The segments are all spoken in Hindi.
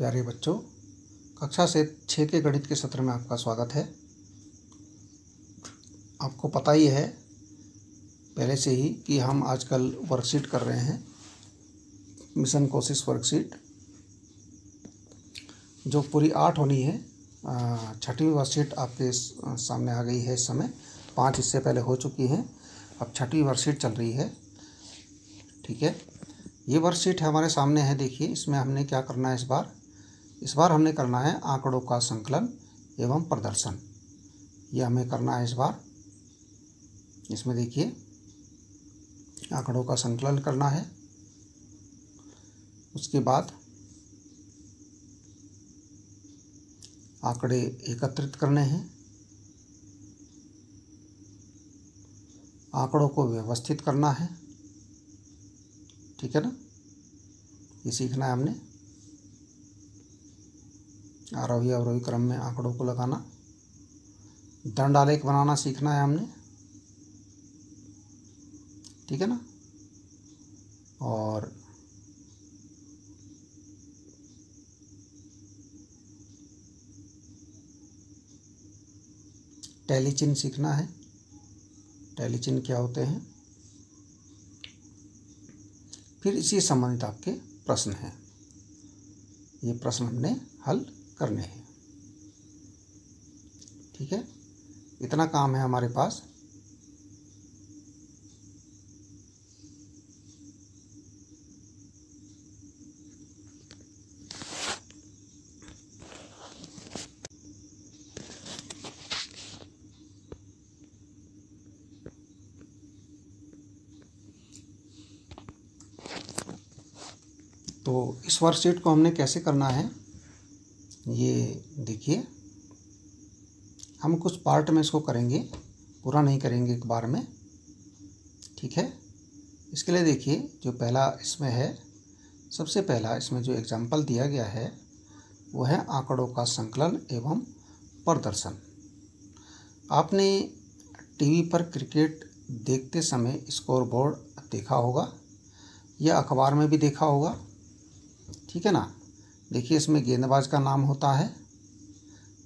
प्यारे बच्चों, कक्षा से 6 के गणित के सत्र में आपका स्वागत है। आपको पता ही है पहले से ही कि हम आजकल वर्कशीट कर रहे हैं, मिशन कोशिश वर्कशीट, जो पूरी 8 होनी है। 6वीं वर्कशीट आपके सामने आ गई है। इस समय 5 इससे पहले हो चुकी हैं, अब 6वीं वर्कशीट चल रही है। ठीक है, ये वर्कशीट हमारे सामने है। देखिए, इसमें हमने क्या करना है इस बार हमने करना है आंकड़ों का संकलन एवं प्रदर्शन। ये हमें करना है इस बार। इसमें देखिए, आंकड़ों का संकलन करना है, उसके बाद आंकड़े एकत्रित करने हैं, आंकड़ों को व्यवस्थित करना है। ठीक है ना, ये सीखना है हमने। आरोही अवरोही क्रम में आंकड़ों को लगाना, दंड आलेख बनाना सीखना है हमने। ठीक है ना, और टैली चिन्ह सीखना है। टैली चिन्ह क्या होते हैं, फिर इसी संबंधित आपके प्रश्न हैं। ये प्रश्न हमने हल करने हैं। ठीक है, इतना काम है हमारे पास। तो इस वर्कशीट को हमने कैसे करना है, ये देखिए। हम कुछ पार्ट में इसको करेंगे, पूरा नहीं करेंगे एक बार में। ठीक है, इसके लिए देखिए, जो पहला इसमें है, सबसे पहला इसमें जो एग्जाम्पल दिया गया है वो है आंकड़ों का संकलन एवं प्रदर्शन। आपने टीवी पर क्रिकेट देखते समय स्कोर बोर्ड देखा होगा या अखबार में भी देखा होगा। ठीक है ना, देखिए, इसमें गेंदबाज का नाम होता है।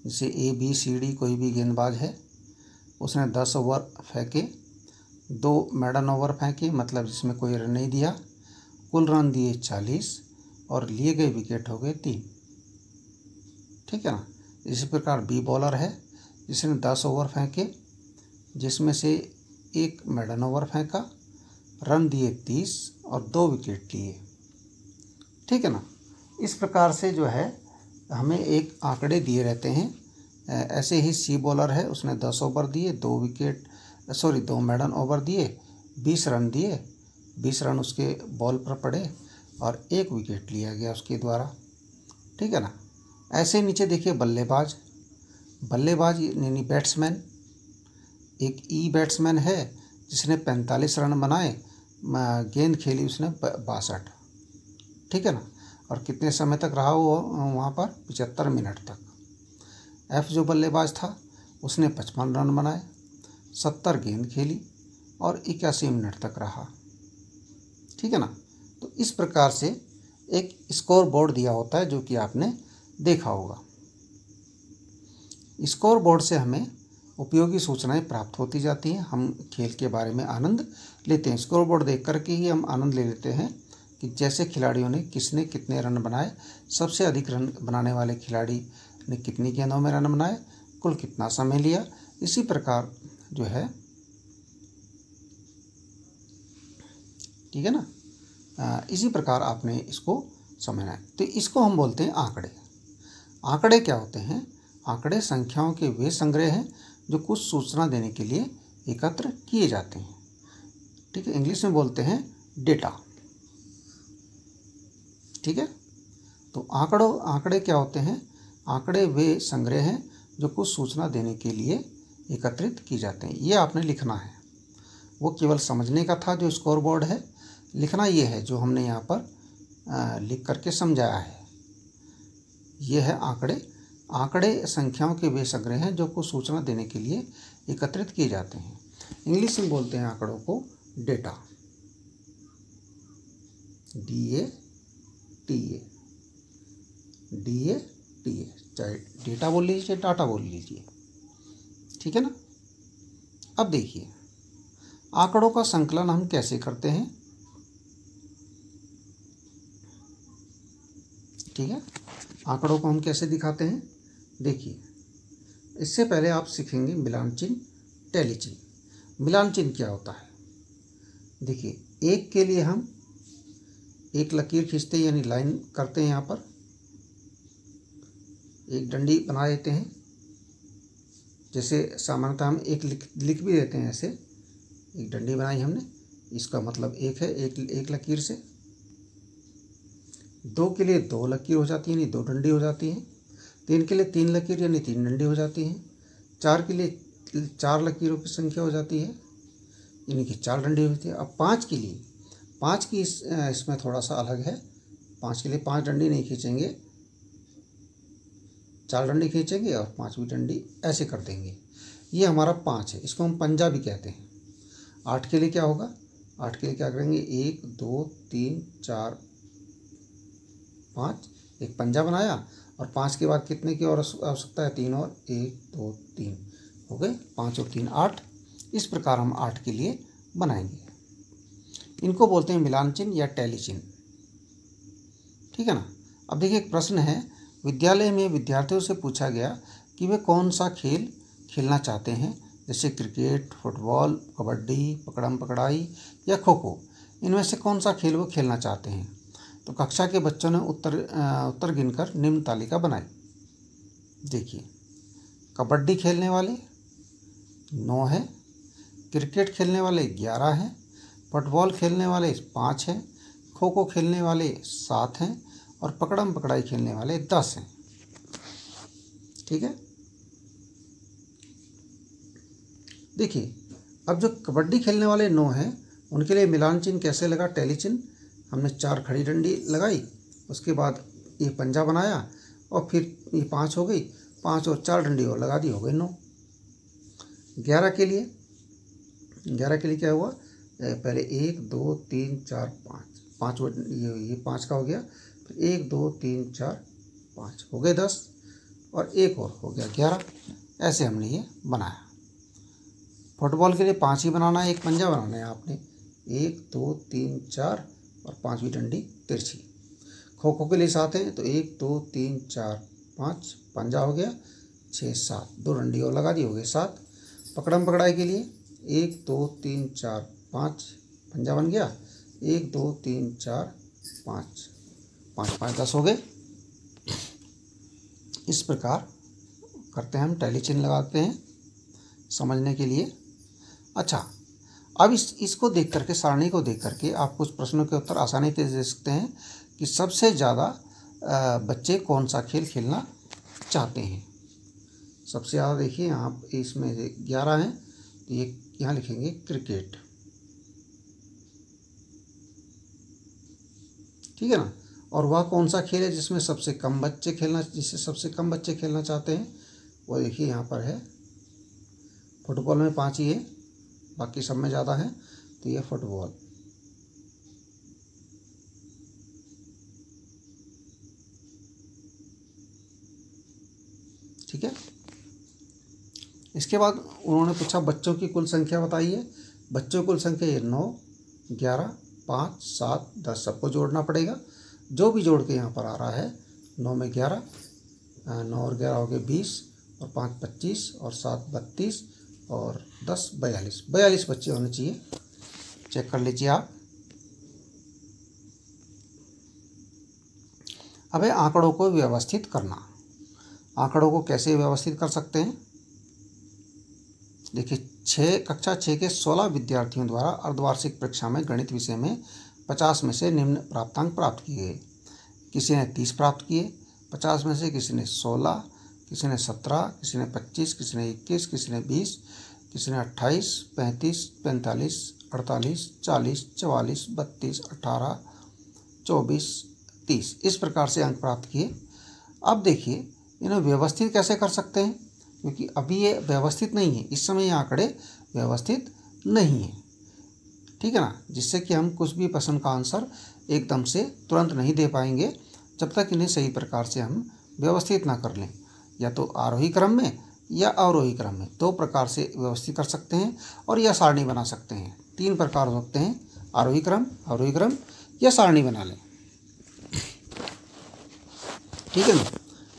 जैसे ABCD कोई भी गेंदबाज है, उसने 10 ओवर फेंके, 2 मेडन ओवर फेंके, मतलब जिसमें कोई रन नहीं दिया, कुल रन दिए 40 और लिए गए विकेट हो गए 3। ठीक है ना। इसी प्रकार B बॉलर है, जिसने 10 ओवर फेंके, जिसमें से 1 मेडन ओवर फेंका, रन दिए 30 और 2 विकेट लिए। ठीक है ना। इस प्रकार से जो है हमें एक आंकड़े दिए रहते हैं। ऐसे ही C बॉलर है, उसने 10 ओवर दिए, 2 मेडन ओवर दिए, 20 रन दिए, 20 रन उसके बॉल पर पड़े और 1 विकेट लिया गया उसके द्वारा। ठीक है ना। ऐसे नीचे देखिए बल्लेबाज यानी बैट्समैन, एक बैट्समैन है जिसने 45 रन बनाए, गेंद खेली उसने 62। ठीक है ना, और कितने समय तक रहा वो वहाँ पर, 75 मिनट तक। F जो बल्लेबाज था, उसने 55 रन बनाए, 70 गेंद खेली और 81 मिनट तक रहा। ठीक है ना। तो इस प्रकार से एक स्कोर बोर्ड दिया होता है, जो कि आपने देखा होगा। स्कोर बोर्ड से हमें उपयोगी सूचनाएं प्राप्त होती जाती हैं, हम खेल के बारे में आनंद लेते हैं। स्कोर बोर्ड देख करके ही हम आनंद ले लेते हैं कि जैसे खिलाड़ियों ने किसने कितने रन बनाए, सबसे अधिक रन बनाने वाले खिलाड़ी ने कितनी गेंदों में रन बनाए, कुल कितना समय लिया। इसी प्रकार जो है, ठीक है ना, इसी प्रकार आपने इसको समझना है। तो इसको हम बोलते हैं आंकड़े। आंकड़े क्या होते हैं? आंकड़े संख्याओं के वे संग्रह हैं जो कुछ सूचना देने के लिए एकत्र किए जाते हैं। ठीक है, इंग्लिश में बोलते हैं डेटा। ठीक है, तो आंकड़े क्या होते हैं? आंकड़े वे संग्रह हैं जो कुछ सूचना देने के लिए एकत्रित की जाते हैं। ये आपने लिखना है, वो केवल समझने का था जो स्कोर बोर्ड है। लिखना ये है जो हमने यहाँ पर लिख करके समझाया है। ये है आंकड़े। आंकड़े संख्याओं के वे संग्रह हैं जो कुछ सूचना देने के लिए एकत्रित किए जाते हैं। इंग्लिश में बोलते हैं आंकड़ों को डेटा, DATA। DA TA, चाहे डेटा बोल लीजिए चाहे डाटा बोल लीजिए, ठीक है ना। अब देखिए आंकड़ों का संकलन हम कैसे करते हैं, ठीक है। आंकड़ों को हम कैसे दिखाते हैं, देखिए इससे पहले आप सीखेंगे मिलान चिन्ह, टैली चिन्ह। मिलान चिन्ह क्या होता है, देखिए एक के लिए हम एक लकीर खींचते हैं, यानी लाइन करते हैं, यहाँ पर एक डंडी बना देते हैं, जैसे सामान्यतः हम एक लिख भी देते हैं, ऐसे एक डंडी बनाई हमने, इसका मतलब एक है, एक लकीर से। दो के लिए दो लकीर हो जाती है, यानी दो डंडी हो जाती हैं। तीन के लिए तीन लकीर यानी तीन डंडी हो जाती हैं। चार के लिए चार लकीरों की संख्या हो जाती है, यानी कि चार डंडी होती है। अब पाँच के लिए, पाँच की इसमें थोड़ा सा अलग है, पाँच के लिए पाँच डंडी नहीं खींचेंगे, चार डंडी खींचेंगे और पाँचवीं डंडी ऐसे कर देंगे। ये हमारा पाँच है, इसको हम पंजा भी कहते हैं। आठ के लिए क्या होगा, आठ के लिए क्या करेंगे, एक दो तीन चार पाँच, एक पंजा बनाया, और पाँच के बाद कितने की और आवश्यकता है, तीन, और एक दो तीन हो गए, पाँच और तीन आठ। इस प्रकार हम आठ के लिए बनाएंगे। इनको बोलते हैं मिलान चिन्ह या टैली चिन्ह, ठीक है ना। अब देखिए एक प्रश्न है, विद्यालय में विद्यार्थियों से पूछा गया कि वे कौन सा खेल खेलना चाहते हैं, जैसे क्रिकेट, फुटबॉल, कबड्डी, पकड़म पकड़ाई या खो खो, इनमें से कौन सा खेल वो खेलना चाहते हैं। तो कक्षा के बच्चों ने उत्तर गिनकर निम्न तालिका बनाई। देखिए कबड्डी खेलने वाले 9 हैं, क्रिकेट खेलने वाले 11 हैं, फुटबॉल खेलने वाले 5 हैं, खो खो खेलने वाले 7 हैं, और पकड़म पकड़ाई खेलने वाले 10 हैं, ठीक है। देखिए अब जो कबड्डी खेलने वाले 9 हैं, उनके लिए मिलान चिन्ह कैसे लगा, टैली चिन्ह। हमने 4 खड़ी डंडी लगाई, उसके बाद ये पंजा बनाया, और फिर ये 5 हो गई, 5 और 4 डंडी और लगा दी, हो गई 9। 11 के लिए, 11 के लिए क्या हुआ, पहले 1 2 3 4 5, 5 ये 5 का हो गया, फिर 1 2 3 4 5 हो गए 10, और एक और हो गया 11। ऐसे हमने ये बनाया। फुटबॉल के लिए 5 ही बनाना है, एक पंजा बनाना है आपने, 1 2 3 4 और पांचवी डंडी तिरछी। खो खो के लिए 7 है, तो 1 2 3 4 5 पंजा हो गया, 6 7 दो डंडी और लगा दी, हो गए 7। पकड़म पकड़ाई के लिए 1 2 3 4 5 पंजा बन गया, 1 2 3 4 5 5 5 10 हो गए। इस प्रकार करते हैं हम, टैली चिन्ह लगाते हैं समझने के लिए। अच्छा, अब इसको देख करके, सारणी को देख करके आप कुछ प्रश्नों के उत्तर आसानी से दे सकते हैं कि सबसे ज़्यादा बच्चे कौन सा खेल खेलना चाहते हैं। सबसे ज़्यादा देखिए यहाँ इसमें 11 हैं, तो ये यहाँ लिखेंगे क्रिकेट, ठीक है ना। और वह कौन सा खेल है जिसमें सबसे कम बच्चे खेलना चाहते हैं, वो देखिए यहाँ पर है। फुटबॉल में 5 ही है, बाकी सब में ज़्यादा है, तो ये फुटबॉल। ठीक है। इसके बाद उन्होंने पूछा बच्चों की कुल संख्या बताइए। बच्चों की कुल संख्या ये 9 11 5 7 10 सबको जोड़ना पड़ेगा। जो भी जोड़ के यहाँ पर आ रहा है, 9 में 11, 9 और 11 हो गए 20, और 5 25, और 7 32, और 10 42 बच्चे होने चाहिए। चेक कर लीजिए आप। अब है आंकड़ों को व्यवस्थित करना। आंकड़ों को कैसे व्यवस्थित कर सकते हैं, देखिए कक्षा 6 के 16 विद्यार्थियों द्वारा अर्धवार्षिक परीक्षा में गणित विषय में 50 में से निम्न प्राप्तांक प्राप्त किए गए। किसी ने 30 प्राप्त किए, 50 में से किसी ने 16, किसी ने 17, किसी ने 25, किसी ने 21, किसी ने 20, किसी ने 28, 35, 45, 48, 40, 44, 32, 18, 24, 30 इस प्रकार से अंक प्राप्त किए। अब देखिए इन्हें व्यवस्थित कैसे कर सकते हैं, क्योंकि अभी ये व्यवस्थित नहीं है, इस समय ये आंकड़े व्यवस्थित नहीं है, ठीक है ना, जिससे कि हम कुछ भी प्रश्न का आंसर एकदम से तुरंत नहीं दे पाएंगे। जब तक इन्हें सही प्रकार से हम व्यवस्थित ना कर लें। या तो आरोही क्रम में या अवरोही क्रम में, दो प्रकार से व्यवस्थित कर सकते हैं और या सारणी बना सकते हैं। तीन प्रकार हो सकते हैं, आरोही क्रम, अवरोही क्रम या सारणी बना लें। ठीक है ना।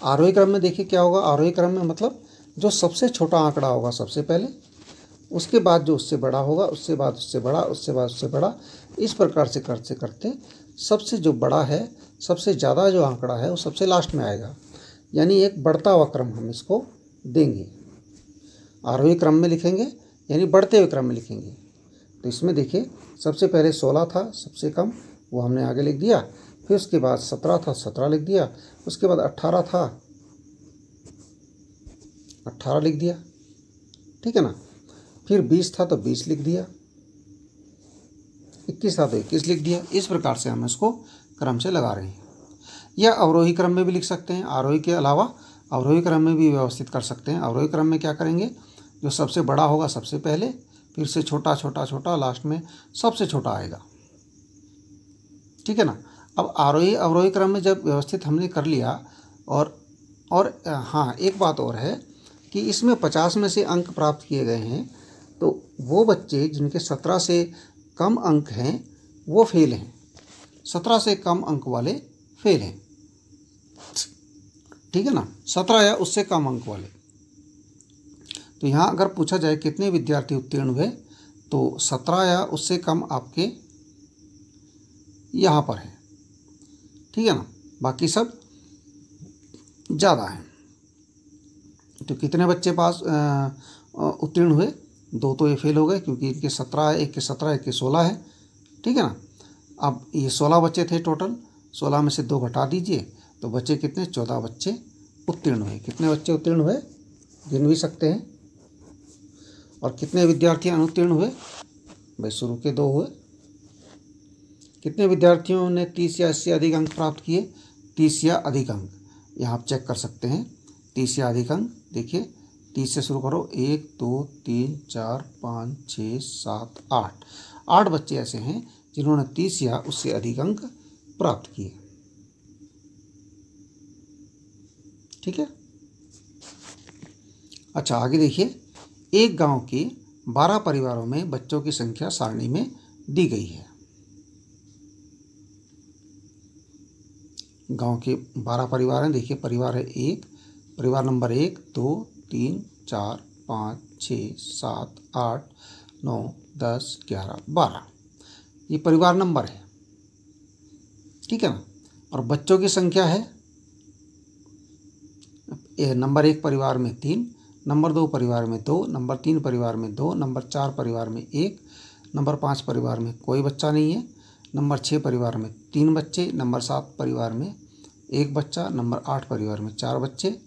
आरोही क्रम में देखिए क्या होगा। आरोही क्रम में मतलब जो सबसे छोटा आंकड़ा होगा सबसे पहले, उसके बाद जो उससे बड़ा होगा, उससे बाद उससे बड़ा, उससे बाद उससे बड़ा, इस प्रकार से करते करते सबसे जो बड़ा है, सबसे ज़्यादा जो आंकड़ा है वो सबसे लास्ट में आएगा। यानी एक बढ़ता हुआ क्रम हम इसको देंगे। आरोही क्रम में लिखेंगे यानी बढ़ते हुए क्रम में लिखेंगे। तो इसमें देखिए सबसे पहले 16 था सबसे कम, वो हमने आगे लिख दिया। फिर उसके बाद 17 था, 17 लिख दिया। उसके बाद 18 था, 18 लिख दिया। ठीक है ना। फिर 20 था तो 20 लिख दिया। 21 था तो 21 लिख दिया। इस प्रकार से हम इसको क्रम से लगा रहे हैं। या अवरोही क्रम में भी लिख सकते हैं। आरोही के अलावा अवरोही क्रम में भी व्यवस्थित कर सकते हैं। अवरोही क्रम में क्या करेंगे, जो सबसे बड़ा होगा सबसे पहले, फिर से छोटा छोटा छोटा, लास्ट में सबसे छोटा आएगा। ठीक है ना। अब आरोही अवरोही क्रम में जब व्यवस्थित हमने कर लिया, और हाँ एक बात और है कि इसमें 50 में से अंक प्राप्त किए गए हैं, तो वो बच्चे जिनके 17 से कम अंक हैं वो फेल हैं। 17 से कम अंक वाले फेल हैं। ठीक है ना। 17 या उससे कम अंक वाले। तो यहाँ अगर पूछा जाए कितने विद्यार्थी उत्तीर्ण हुए, तो 17 या उससे कम आपके यहाँ पर है। ठीक है ना। बाकी सब ज़्यादा हैं। तो कितने बच्चे पास उत्तीर्ण हुए, 2 तो ये फेल हो गए क्योंकि इनके 17 है, एक के 17, एक के 16 है। ठीक है ना। अब ये 16 बच्चे थे टोटल, 16 में से 2 घटा दीजिए तो बच्चे कितने, 14 बच्चे उत्तीर्ण हुए। कितने बच्चे उत्तीर्ण हुए गिन भी सकते हैं। और कितने विद्यार्थी अनुत्तीर्ण हुए, भाई शुरू के 2 हुए। कितने विद्यार्थियों ने 30 या 80 अधिक अंक प्राप्त किए, 30 या अधिक अंक। यहाँ आप चेक कर सकते हैं 30 या अधिक अंक। देखिए 30 से शुरू करो, 1 2 3 4 5 6 7 8, 8 बच्चे ऐसे हैं जिन्होंने 30 या उससे अधिक अंक प्राप्त किए। ठीक है। अच्छा आगे देखिए, एक गांव के 12 परिवारों में बच्चों की संख्या सारणी में दी गई है। गांव के 12 परिवार हैं। देखिए परिवार है 1, परिवार नंबर 1 2 3 4 5 6 7 8 9 10 11 12, ये परिवार नंबर है। ठीक है ना। और बच्चों की संख्या है, नंबर 1 परिवार में 3, नंबर 2 परिवार में 2, नंबर 3 परिवार में 2, नंबर 4 परिवार में 1, नंबर 5 परिवार में कोई बच्चा नहीं है, नंबर 6 परिवार में 3 बच्चे, नंबर 7 परिवार में 1 बच्चा, नंबर 8 परिवार में 4 बच्चे,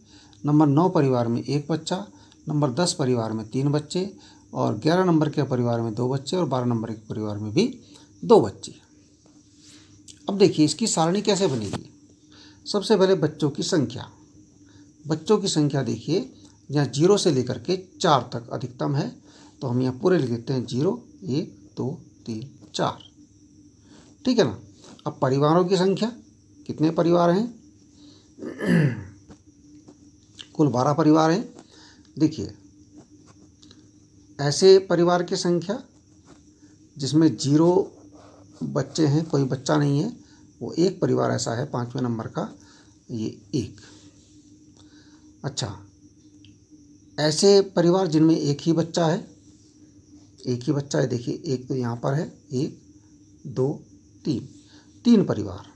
नंबर 9 परिवार में 1 बच्चा, नंबर 10 परिवार में 3 बच्चे, और 11 नंबर के परिवार में 2 बच्चे, और 12 नंबर के परिवार में भी 2 बच्चे। अब देखिए इसकी सारणी कैसे बनेगी। सबसे पहले बच्चों की संख्या। बच्चों की संख्या देखिए यहाँ 0 से लेकर के 4 तक अधिकतम है, तो हम यहाँ पूरे लिख देते हैं 0 1 2 3 4। ठीक है ना। अब परिवारों की संख्या, कितने परिवार हैं, कुल 12 परिवार हैं। देखिए ऐसे परिवार की संख्या जिसमें 0 बच्चे हैं, कोई बच्चा नहीं है, वो एक परिवार ऐसा है 5वें नंबर का, ये 1। अच्छा ऐसे परिवार जिनमें एक ही बच्चा है, एक ही बच्चा है। देखिए एक तो यहाँ पर है, 1 2 3, 3 परिवार।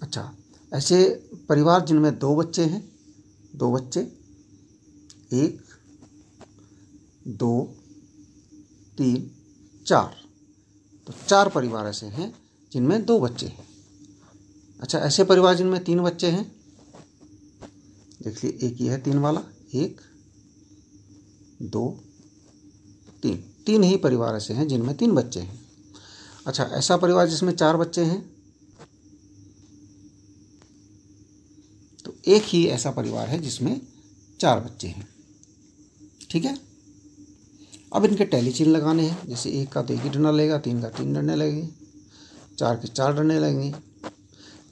अच्छा ऐसे परिवार जिनमें 2 बच्चे हैं, 2 बच्चे, 1 2 3 4, तो 4 परिवार ऐसे हैं जिनमें 2 बच्चे हैं। अच्छा ऐसे परिवार जिनमें 3 बच्चे हैं, देख लीजिए एक ही है 3 वाला, 1 2 3, 3 ही परिवार ऐसे हैं जिनमें 3 बच्चे हैं। अच्छा ऐसा परिवार जिसमें 4 बच्चे हैं, तो एक ही ऐसा परिवार है जिसमें 4 बच्चे हैं। ठीक है। अब इनके टैली चिन्ह लगाने हैं। जैसे 1 का तो 1 ही डंडा लगेगा, 3 का 3 डंडे लगेंगे, 4 के 4 डंडे लगेंगे,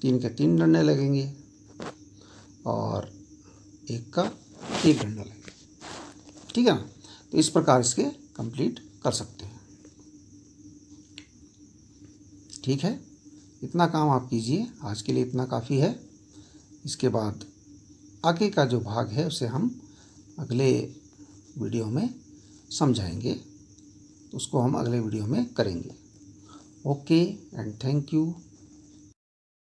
3 के 3 डंडे लगेंगे और 1 का 1 डंडा लगेगा। ठीक है ना। तो इस प्रकार इसके कंप्लीट कर सकते हैं। ठीक है, इतना काम आप कीजिए, आज के लिए इतना काफ़ी है। इसके बाद आगे का जो भाग है उसे हम अगले वीडियो में समझाएंगे, उसको हम अगले वीडियो में करेंगे। Okay and thank you.